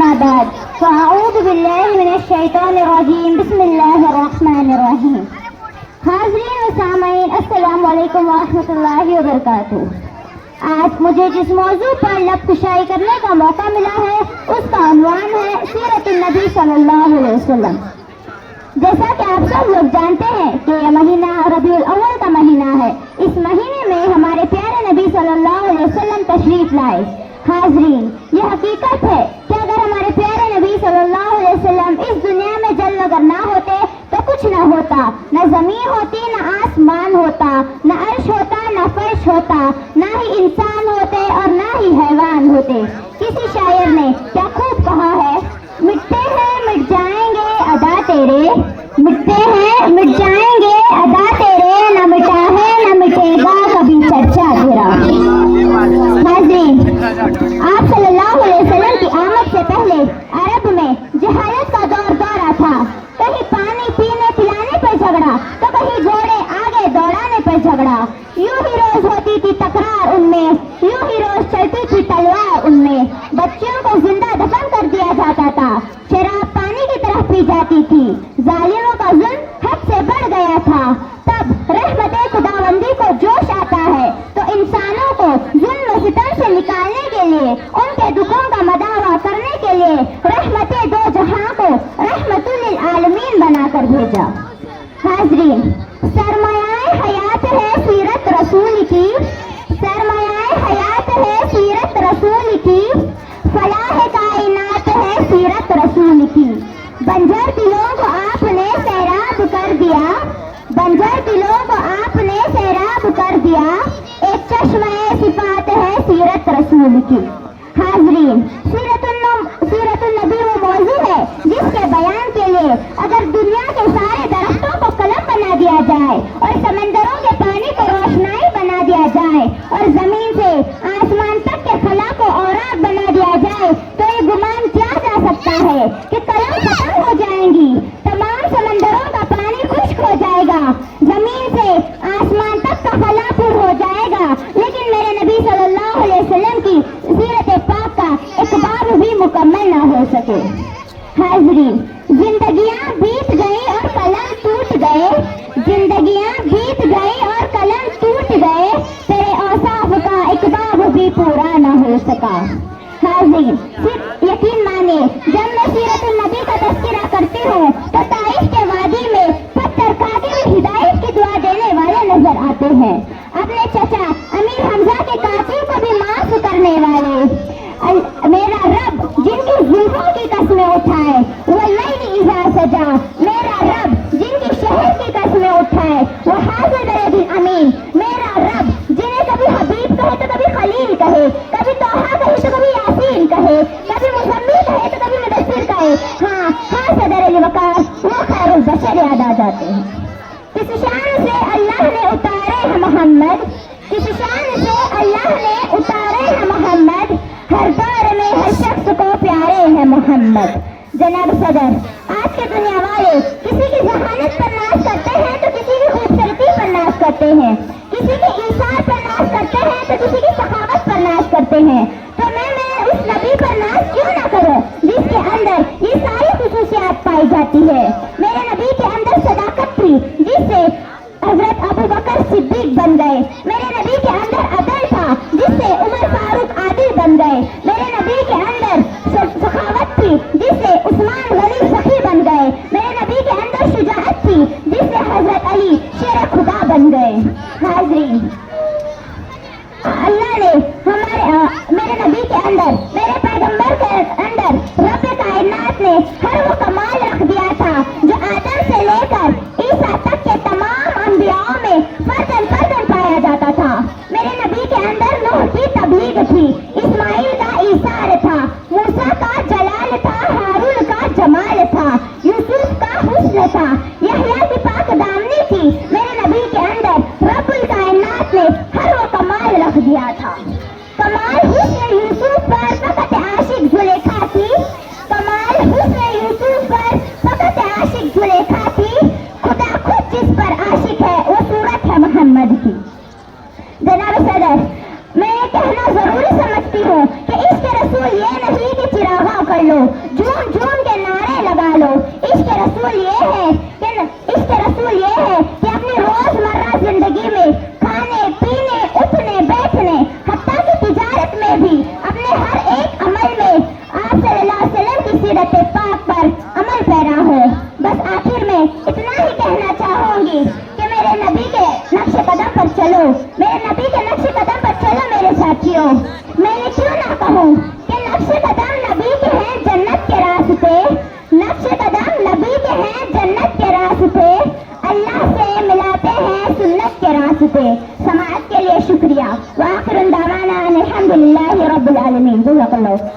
أما بعد فأعوذ بالله من الشيطان الرجيم بسم الله الرحمن الرحيم. حاضرین و سامعین السلام علیکم ورحمۃ اللہ وبرکاتہ. آج مجھے جس موضوع پر لب کشائی کرنے کا موقع ملا ہے اس کا عنوان ہے سیرت النبی صلی اللہ علیہ وسلم. جیسا کہ آپ سب لوگ جانتے ہیں کہ یہ مہینہ ربیع الاول کا مہینہ ہے. اس مہینے میں ہمارے پیارے نبی صلی اللہ علیہ وسلم تشریف لائے. حاضرین، یہ حقیقت ہے کہ اگر ہمارے پیارے نبی صلی اللہ علیہ وسلم اس دنیا میں جل اگر نہ ہوتے تو کچھ نہ ہوتا. نہ زمین ہوتی، نہ آسمان ہوتا، نہ عرش ہوتا، نہ فرش ہوتا، نہ ہی انسان ہوتے اور نہ ہی حیوان ہوتے. کسی شاعر نے کیا خوب کہا ہے، مٹتے ہیں مٹ جائیں گے ادا تیرے، مٹتے ہیں مٹ جائیں گے ادا تیرے، نہ مٹا ہے نہ مٹے گا کبھی چرچا تیرا. حاضرین، آپ صلی اللہ علیہ وسلم کی آمد سے پہلے عرب میں جہالت کا دور دورہ تھا. کہیں پانی پینے پلانے پر جھگڑا تو کہیں گھوڑے آگے دوڑانے پر جھگڑا. یوں ہی روز ہوتی تھی تکرار ان میں، یوں ہی روز چلتی تھی تلوار ان میں. بچیوں کو زندہ دفن کر دیا جاتا تھا، شراب پانی کی طرف پی جاتی تھی. ظالموں کا ظلم حد سے بڑھ گیا تھا. تب رحمت خداوندی کو جوش آتا ہے تو انسانوں کو ظلم و ستم سے نکالنے کے لیے، ان کے دکھوں کا مداوا کرنے کے لیے رحمت دو جہاں کو رحمت للعالمین بنا کر بھیجا. حاضرین، سرمایہ حیات ہے سیرت رسول کی، سرمایہ حیات ہے سیرت رسول کی، فلاح کائنات ہے سیرت رسول کی. بنجر دلوں کو آپ نے سیراب کر دیا، بنجر دلوں کو آپ نے سیراب کر دیا، ایک چشمہ صفات ہے سیرت رسول کی. حاضرین، سیرت النبی وہ موضوع ہے جس کے بیان کے لیے اگر دنیا کے سارے درختوں کو قلم بنا دیا جائے اور سمندروں کے پانی کو روشنائی بنا دیا جائے اور زمین سے آسمان تک کے خلا کو اوراق بنا دیا جائے تو یہ گمان کیا جا سکتا ہے کہ قلم ختم ہو جائیں گی، تمام سمندروں کا پانی خشک ہو جائے گا، زمین سے آسمان تک کا خلا پر ہو جائے گا، لیکن میرے نبی صلی اللہ علیہ وسلم کی سیرت پاک کا ایک باب بھی مکمل نہ ہو سکے. حاضرین، زندگیاں بیت گئی اور قلم ٹوٹ گئے، زندگیاں بیت گئی اور قلم ٹوٹ گئے، تیرے اوصاف کا ایک باب بھی پورا نہ ہو سکا. حاضرین، صرف یقین مانے، جب میں سیرت النبی کا تذکرہ کرتی ہوں تو طائف کے وادی میں پتھر کھاتے ہوئے ہدایت کی دعا دینے والے نظر آتے ہیں. اپنے چچا امیر حمزہ کے قاتل کو بھی معاف کرنے والے. میرا رب جن کی زلفوں کی قسمیں اٹھائے وہ لیل اذا سجا، میرا رب جن کی شہر کی قسمیں اٹھائے وہ حاضر دل امین. میرا رب جنہیں کبھی حبیب کہے تو کبھی خلیل کہے، کبھی توحا کہے تو کبھی یاسین کہے، کبھی مزمل کہے تو کبھی مدثر کہے. ہاں صدر علی وقار وہ خیر البشر یاد آ جاتے ہیں. کس شان سے اللہ نے اتارے ہیں محمد، کس شان سے اللہ نے اتارے ہیں محمد، ہر دور میں ہر شخص کو پیارے ہیں محمد. جناب صدر، آج کے دنیا والے کسی کی ذہانت پر ناز کرتے ہیں تو کسی کی خوبصورتی پر ناز کرتے ہیں، کسی کی ایثار پر ناز کرتے ہیں تو کسی کی سخاوت پر ناز کرتے ہیں. تو میں اس نبی پر ناز کیوں نہ کروں جس کے اندر یہ ساری خصوصیات پائی جاتی ہے. میرے نبی کے اندر صداقت تھی جس سے حضرت ابو بکر صدیق بن گئے. میرے نبی کے اندر عدل تھا جس سے عمر فاروق عادل بن گئے. میرے نبی کے اندر سخاوت تھی جس سے عثمان غنی سخی بن گئے. میرے نبی کے اندر شجاعت تھی جس سے حضرت علی شیر خدا بن گئے. حاضرین، اللہ نے میرے نبی کے اندر، میرے پیغمبر کے اندر لو، جھوم جھوم کے نعرے لگا لو۔ عشق رسول یہ ہے کہ اپنی روزمرہ زندگی میں کھانے پینے اٹھنے بیٹھنے حتیٰ کہ تجارت میں بھی اپنے ہر ایک عمل میں آپ صلی اللہ علیہ وسلم کی سیرت پاک پر عمل پیرا ہو۔ بس آخر میں اتنا ہی کہنا چاہوں گی کہ میرے نبی کے نقش قدم پر چلو، میرے نبی کے نقش قدم پر چلو میرے ساتھیوں۔ میں یہ کیوں نہ کہوں کہ نقش قدم نبی کے ہیں جنت کے راستے، نقش قدم نبی کے ہیں جنت کے راستے، اللہ سے ملاتے ہیں سنت کے راستے۔ سماعت کے لیے شکریہ۔ وآخر دعوانا الحمدللہ رب العالمین۔ جزاک اللہ۔